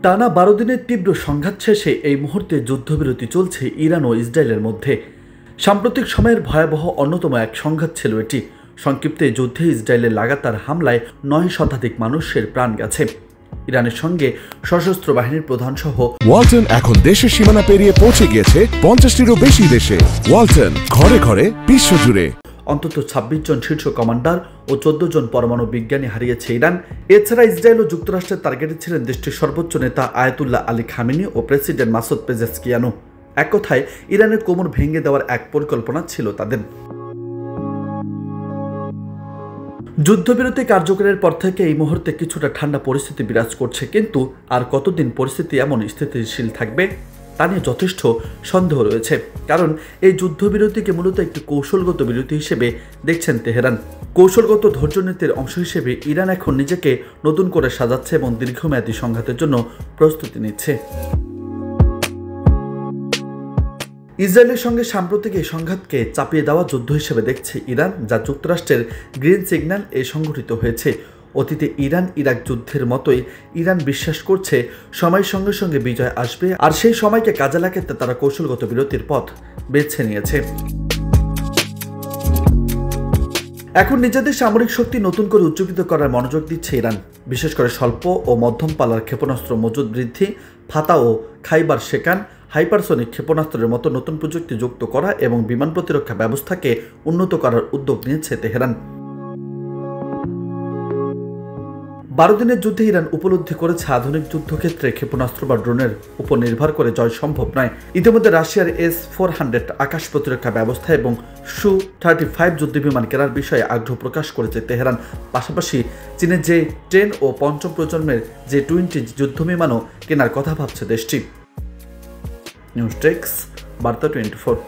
টানা 12 দিনের তীব্র সংঘাত শেষে এই মুহূর্তে যুদ্ধবিরতি চলছে ইরান ও ইসরায়েলের মধ্যে। সাম্প্রতিক সময়ের ভয়াবহ অন্যতম এক সংঘাত ছিল এটি। সংক্ষিপ্ত এই যুদ্ধে ইসরায়েলের লাগাতার হামলায় 9 শতাধিক মানুষের প্রাণ গেছে। ইরানের সঙ্গে সশস্ত্র বাহিনীর প্রধান সহ ওয়ালটন এখন দেশের সীমানা পেরিয়ে পৌঁছে গিয়েছে 50টিরও বেশি দেশে। ওয়ালটন, ঘরে ঘরে বিশ্বজুড়ে। অন্তত 26 জন শীর্ষ কমান্ডার ও 14 জন পরমাণু বিজ্ঞানী হারিয়েছে ইরান। এছাড়া ইসরায়েল ও যুক্তরাষ্ট্রের টার্গেটে ছিলেন দেশটির সর্বোচ্চ নেতা আয়াতুল্লাহ আলী খামেনি ও প্রেসিডেন্ট মাসুদ পেজেশকিয়ানও। এক কথায় ইরানের কোমর ভেঙে দেওয়ার এক পরিকল্পনা ছিল তাদের। যুদ্ধবিরতি কার্যকরের পর থেকে এই মুহূর্তে কিছুটা ঠান্ডা পরিস্থিতি বিরাজ করছে, কিন্তু আর কতদিন পরিস্থিতি এমন স্থিতিশীল থাকবে তা নিয়ে যথেষ্ট সন্দেহ রয়েছে। কারণ এই যুদ্ধবিরতিকে মূলত একটি কৌশলগত বিরতি হিসেবে দেখছেন তেহরান। কৌশলগত ধৈর্যনীতির অংশ হিসেবে ইরান এখন নিজেকে নতুন করে সাজাচ্ছে এবং দীর্ঘমেয়াদী সংঘাতের জন্য প্রস্তুতি নিচ্ছে। ইসরায়েলের সঙ্গে সাম্প্রতিক এই সংঘাতকে চাপিয়ে দেওয়া যুদ্ধ হিসেবে দেখছে ইরান, যা যুক্তরাষ্ট্রের গ্রিন সিগন্যাল সংঘটিত হয়েছে। অতীতে ইরান ইরাক যুদ্ধের মতোই ইরান বিশ্বাস করছে সময়ের সঙ্গে সঙ্গে বিজয় আসবে, আর সেই সময়কে কাজে লাগাতে তারা কৌশলগত বিরতির পথ বেছে নিয়েছে। এখন নিজেদের সামরিক শক্তি নতুন করে উজ্জীবিত করার মনোযোগ দিচ্ছে ইরান, বিশেষ করে স্বল্প ও মধ্যম পাল্লার ক্ষেপণাস্ত্র মজুদ বৃদ্ধি, ফাতা ও খাইবার শেকান হাইপারসনিক ক্ষেপণাস্ত্রের মতো নতুন প্রযুক্তি যুক্ত করা এবং বিমান প্রতিরক্ষা ব্যবস্থাকে উন্নত করার উদ্যোগ নিয়েছে তেহরান। 12 দিনের যুদ্ধে ইরান উপলব্ধি করেছে আধুনিক যুদ্ধক্ষেত্রে ক্ষেপণাস্ত্র বা ড্রোনের উপর নির্ভর করে জয় সম্ভব নয়। ইতিমধ্যে রাশিয়ার S-400 আকাশ প্রতিরক্ষা ব্যবস্থা এবং Su-35 যুদ্ধবিমান কেনার বিষয়ে আগ্রহ প্রকাশ করেছে তেহরান। পাশাপাশি চীনের J-10 ও পঞ্চম প্রজন্মের J-20 যুদ্ধবিমানও কেনার কথা ভাবছে দেশটি। নিউজ ডেস্ক, বার্তা 24।